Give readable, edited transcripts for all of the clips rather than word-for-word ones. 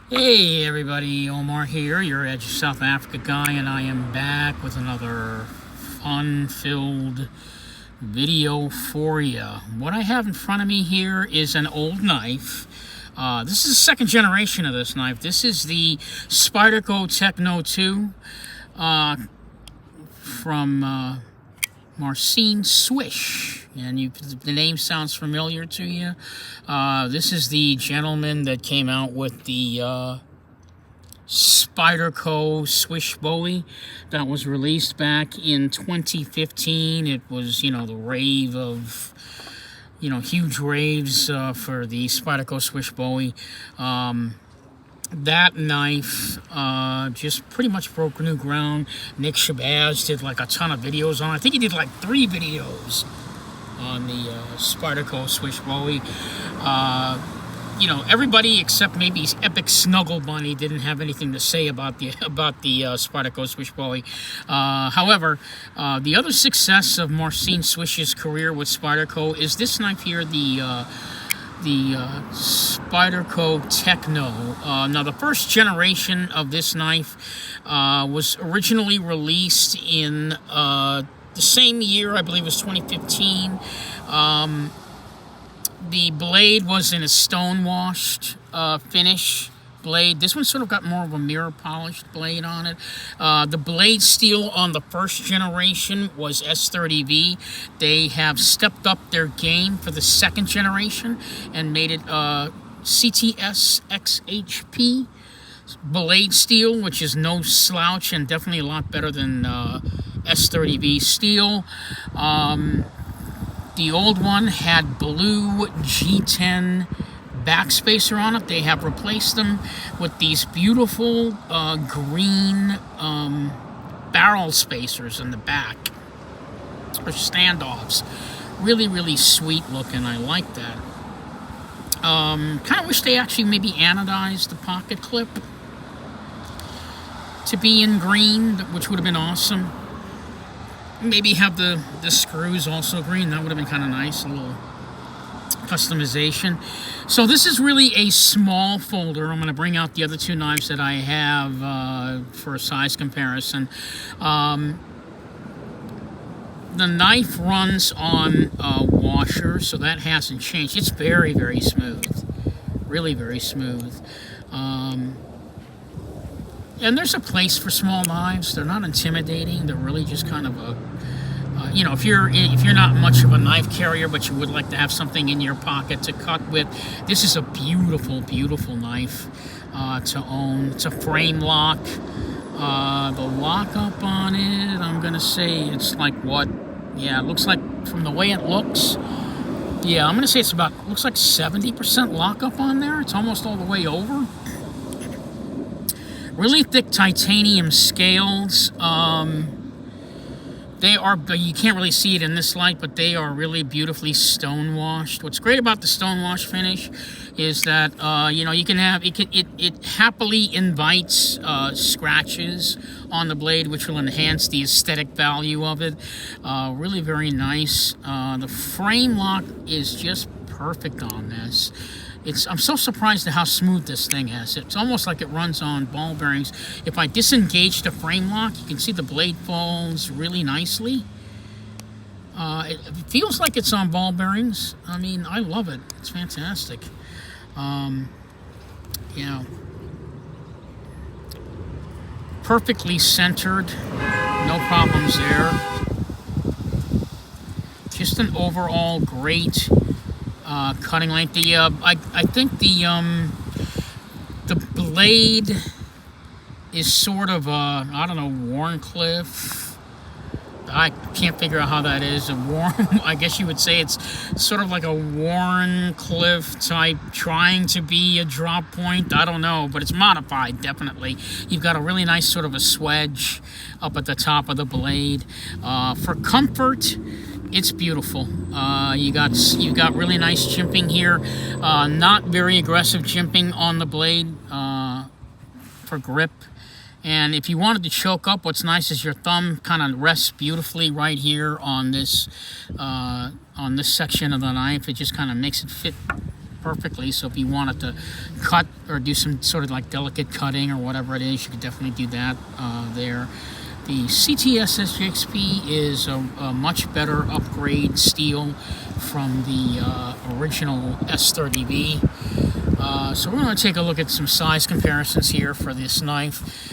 Hey everybody, Omar here, your Edge of South Africa guy, and I am back with another fun-filled video for you. What I have in front of me here is an old knife. This is the second generation of this knife. This is the Spyderco Techno 2 from Marcin Swish, and the name sounds familiar to you. This is the gentleman that came out with the Spyderco Swish Bowie that was released back in 2015. It was, the rave of, huge raves for the Spyderco Swish Bowie. That knife just pretty much broke new ground. Nick Shabazz did like a ton of videos on it. I think he did like 3 videos on the Spyderco Swish Bowie. Everybody except maybe Epic Snuggle Bunny didn't have anything to say about the Spyderco Swish Bowie. However, the other success of Marcin Swish's career with Spyderco is this knife here, the Spyderco Techno. Now, the first generation of this knife was originally released in the same year, I believe it was 2015. The blade was in a stone-washed finish blade. This one sort of got more of a mirror-polished blade on it. The blade steel on the first generation was S30V. They have stepped up their game for the second generation and made it CTS XHP blade steel, which is no slouch and definitely a lot better than S30V steel. The old one had blue G10 backspacer on it. They have replaced them with these beautiful green barrel spacers in the back, or standoffs. Really, really sweet looking. I like that. Kind of wish they actually maybe anodized the pocket clip to be in green, which would have been awesome. Maybe have the screws also green. That would have been kind of nice. A little customization. So this is really a small folder. I'm going to bring out the other 2 knives that I have for a size comparison. The knife runs on a washer, so that hasn't changed. It's very, very smooth. Really very smooth. And there's a place for small knives. They're not intimidating. They're really just kind of a, if you're not much of a knife carrier, but you would like to have something in your pocket to cut with, this is a beautiful, beautiful knife to own. It's a frame lock. The lockup on it, I'm gonna say it's like what? Yeah, it looks like from the way it looks. Yeah, I'm gonna say it's looks like 70% lockup on there. It's almost all the way over. Really thick titanium scales. They are, you can't really see it in this light, but they are really beautifully stone washed. What's great about the stone wash finish is that, you can have, it happily invites scratches on the blade, which will enhance the aesthetic value of it. Really very nice. The frame lock is just perfect on this. I'm so surprised at how smooth this thing is. It's almost like it runs on ball bearings. If I disengage the frame lock, you can see the blade falls really nicely. It feels like it's on ball bearings. I mean, I love it. It's fantastic. Perfectly centered. No problems there. Just an overall great cutting length. I think the blade is sort of I don't know, Warncliffe. I can't figure out how that is. I guess you would say it's sort of like a Warncliffe type, trying to be a drop point. I don't know, but it's modified, definitely. You've got a really nice sort of a swedge up at the top of the blade. For comfort, it's beautiful. You've got really nice jimping here. Not very aggressive jimping on the blade for grip. And if you wanted to choke up, what's nice is your thumb kind of rests beautifully right here on this section of the knife. It just kind of makes it fit perfectly. So if you wanted to cut or do some sort of like delicate cutting or whatever it is, you could definitely do that there. The CTS SGXP is a much better upgrade steel from the original S30V. So we're going to take a look at some size comparisons here for this knife.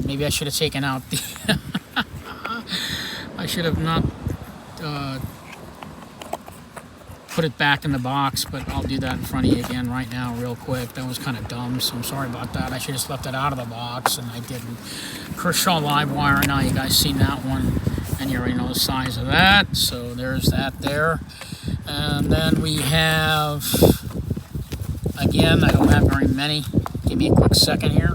Maybe I should have taken out the... I should have not put it back in the box, but I'll do that in front of you again right now real quick. That was kind of dumb, so I'm sorry about that. I should have just left it out of the box, and I didn't. Kershaw live wire, now you guys seen that one, and you already know the size of that, so there's that there. And then we have, again, I don't have very many. Give me a quick second here.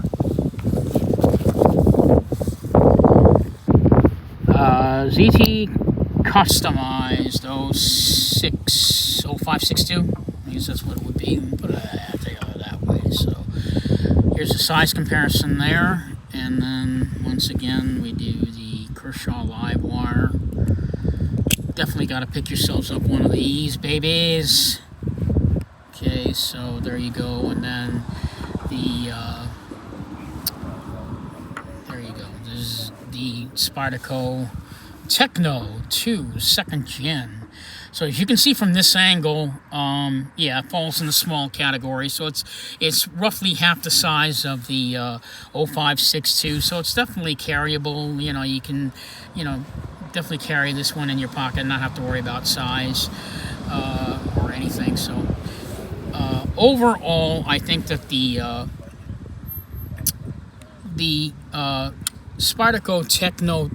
ZT Customized 0562. I guess that's what it would be. Put it that way. So here's a size comparison there, and then once again we do the Kershaw live wire. Definitely got to pick yourselves up one of these babies. Okay, so there you go, and then the there you go. This is the Spyderco Techno 2 2nd Gen. So as you can see from this angle, yeah, it falls in the small category. So it's roughly half the size of the 0562. So it's definitely carryable. You know, you can, definitely carry this one in your pocket and not have to worry about size or anything. So overall, I think that the Spyderco Techno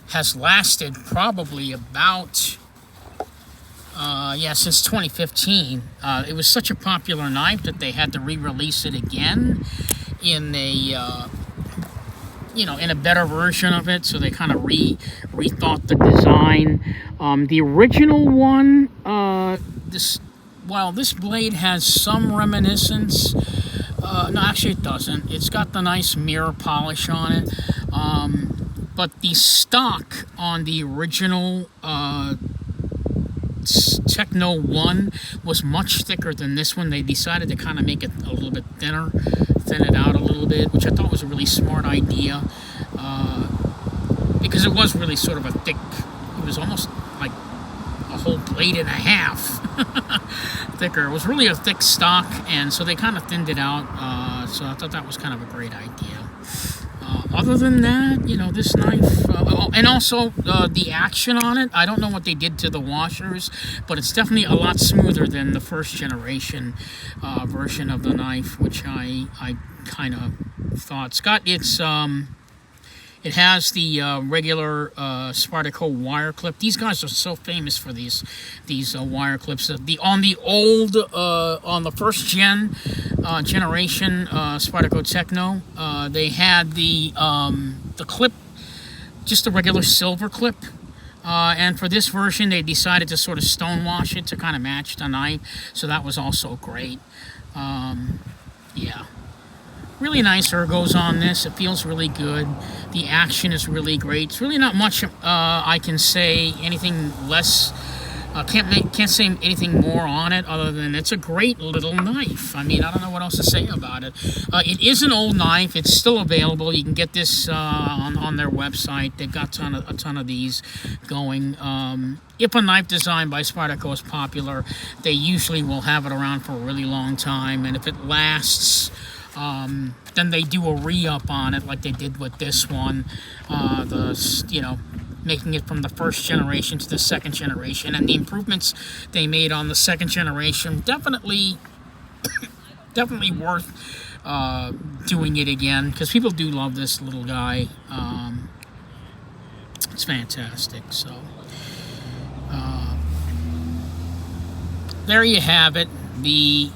has lasted probably about, since 2015. It was such a popular knife that they had to re-release it again in a, in a better version of it. So they kind of rethought the design. The original one, this blade has some reminiscence. No, actually it doesn't. It's got the nice mirror polish on it. But the stock on the original Techno 1 was much thicker than this one. They decided to kind of make it a little bit thinner, thin it out a little bit, which I thought was a really smart idea, because it was really sort of a thick, it was almost like a whole blade and a half thicker. It was really a thick stock, and so they kind of thinned it out, so I thought that was kind of a great idea. Other than that, this knife, and also the action on it, I don't know what they did to the washers, but it's definitely a lot smoother than the first generation version of the knife, which I kind of thought. Scott, it has the regular Spyderco wire clip. These guys are so famous for these wire clips. On the first generation Spyderco Techno, they had the clip, just a regular silver clip. And for this version, they decided to sort of stonewash it to kind of match the knife. So that was also great. Yeah. Really nice ergos on this. It feels really good. The action is really great. It's really not much I can say anything less. Can't say anything more on it other than it's a great little knife. I mean, I don't know what else to say about it. It is an old knife. It's still available. You can get this on their website. They've got a ton of these going. If a knife designed by Spyderco is popular, they usually will have it around for a really long time. And if it lasts, then they do a re-up on it like they did with this one, making it from the first generation to the second generation, and the improvements they made on the second generation definitely worth doing it again, because people do love this little guy. It's fantastic. So there you have it, the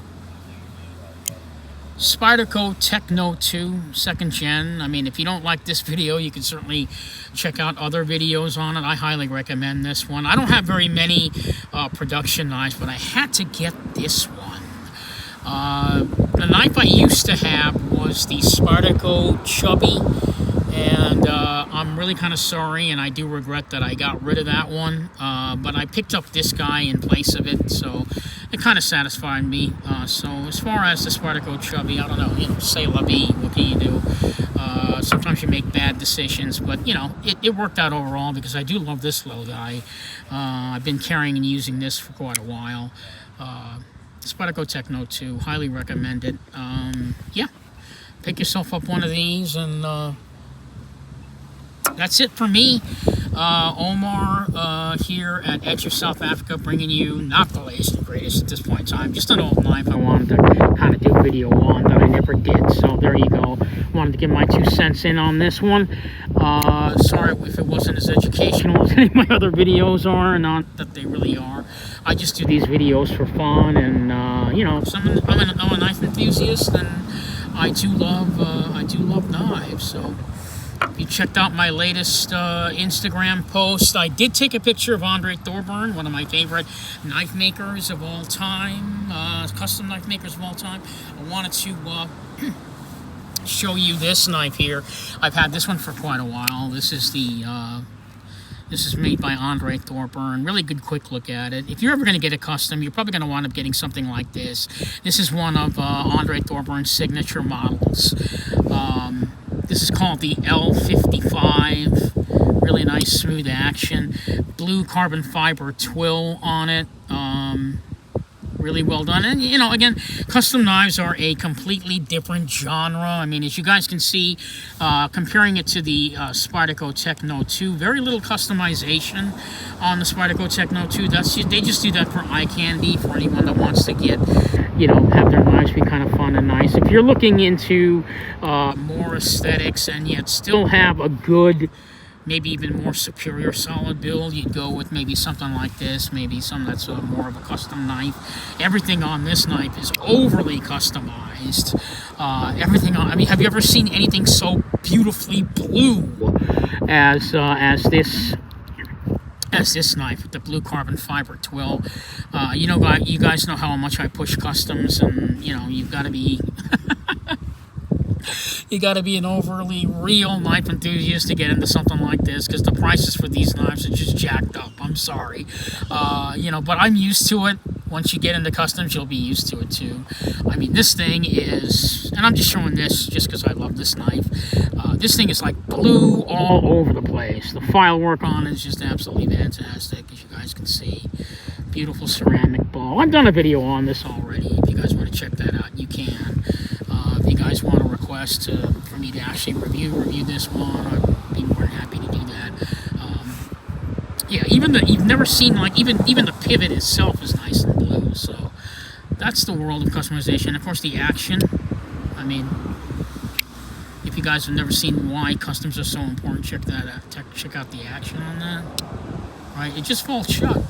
Spyderco Techno 2 2nd Gen. I mean, if you don't like this video, you can certainly check out other videos on it. I highly recommend this one. I don't have very many production knives, but I had to get this one. The knife I used to have was the Spyderco Chubby, and I'm really kind of sorry, and I do regret that I got rid of that one, but I picked up this guy in place of it. So it kind of satisfied me. So as far as the Spyderco Chubby, I don't know, you know, say la vie, what can you do? Sometimes you make bad decisions, but you know, it worked out overall because I do love this little guy. I've been carrying and using this for quite a while. Spyderco Techno 2, highly recommend it. Yeah, pick yourself up one of these, and that's it for me. Omar here at Edge of South Africa, bringing you not the latest and greatest at this point in time, just an old knife I wanted to kind of do a video on that I never did, so there you go. Wanted to get my 2 cents in on this one. Sorry if it wasn't as educational as any of my other videos are, not that they really are. I just do these videos for fun, and you know, I'm a knife enthusiast, and I do love knives. So if you checked out my latest Instagram post, I did take a picture of Andre Thorburn, one of my favorite knife makers of all time, custom knife makers of all time. I wanted to show you this knife here. I've had this one for quite a while. This is this is made by Andre Thorburn. Really good quick look at it. If you're ever going to get a custom, you're probably going to wind up getting something like this. This is one of Andre Thorburn's signature models. This is called the L55. Really nice, smooth action. Blue carbon fiber twill on it. Really well done. And, you know, again, custom knives are a completely different genre. I mean, as you guys can see, comparing it to the Spyderco Techno 2, very little customization on the Spyderco Techno 2. They just do that for eye candy, for anyone that wants to get, you know, have their knives be kind of fun and nice. If you're looking into more aesthetics and yet still have a good, maybe even more superior solid build, you'd go with maybe something like this, maybe some that's more of a custom knife. Everything on this knife is overly customized. Everything on, I mean, have you ever seen anything so beautifully blue as this knife with the blue carbon fiber twill? You know, you guys know how much I push customs, and you know, you've got to be you got to be an overly real knife enthusiast to get into something like this, because the prices for these knives are just jacked up. I'm sorry. You know, but I'm used to it. Once you get into customs, you'll be used to it too. I mean, this thing is, and I'm just showing this just because I love this knife. This thing is like blue all over the place. The file work on it is just absolutely fantastic, as you guys can see. Beautiful ceramic ball. I've done a video on this already. If you guys want to check that out, you can. If you guys want a request for me to actually review this one, I'd be more than happy to do that. Yeah, even you've never seen, like, even the pivot itself is nice and blue. So that's the world of customization. Of course, the action. I mean, if you guys have never seen why customs are so important, check that out. Check out the action on that. Right, it just falls shut.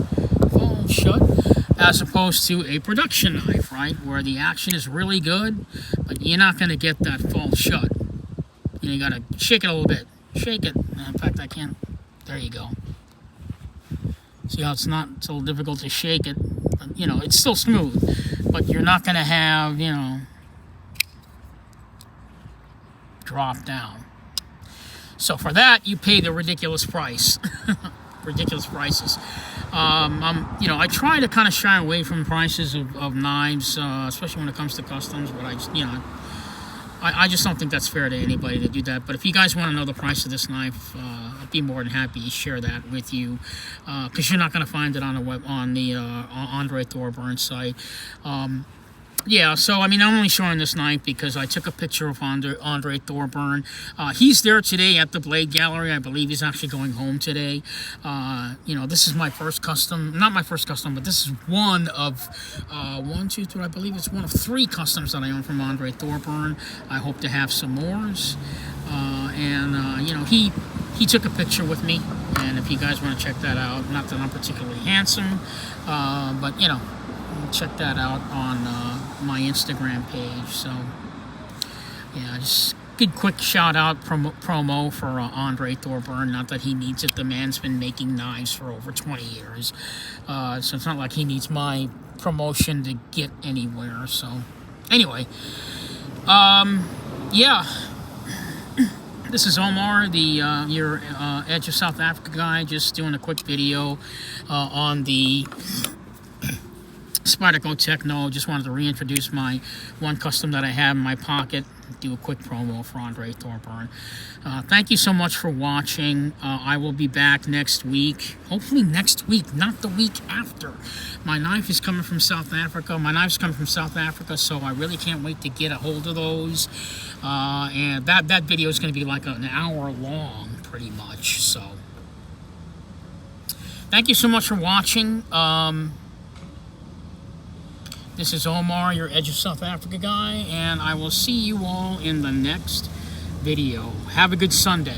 As opposed to a production knife, right, where the action is really good, but you're not going to get that fall shut. You know, you got to shake it a little bit. Shake it. In fact, I can't. There you go. See how it's not so difficult to shake it? But, you know, it's still smooth, but you're not going to have, you know, drop down. So for that, you pay the ridiculous price. Ridiculous prices. You know, I try to kind of shy away from prices of knives, especially when it comes to customs, but I just don't think that's fair to anybody to do that. But if you guys want to know the price of this knife, I'd be more than happy to share that with you, because you're not going to find it on the Andre Thorburn site. Yeah, so, I mean, I'm only showing this knife because I took a picture of Andre Thorburn. He's there today at the Blade Gallery. I believe he's actually going home today. You know, this is my first custom. Not my first custom, but this is one of, 1, 2, 3, I believe it's one of 3 customs that I own from Andre Thorburn. I hope to have some more. You know, he took a picture with me. And if you guys want to check that out, not that I'm particularly handsome, but, you know, check that out on my Instagram page. So yeah, just good quick shout out promo for Andre Thorburn. Not that he needs it, the man's been making knives for over 20 years, so it's not like he needs my promotion to get anywhere. So anyway, yeah, this is Omar, your Edge of South Africa guy, just doing a quick video on the Spyderco Techno. Just wanted to reintroduce my one custom that I have in my pocket. Do a quick promo for Andre Thorburn. Thank you so much for watching. I will be back next week. Hopefully next week, not the week after. My knife is coming from South Africa. So I really can't wait to get a hold of those. And that video is going to be like an hour long, pretty much. So thank you so much for watching. This is Omar, your Edge of South Africa guy, and I will see you all in the next video. Have a good Sunday.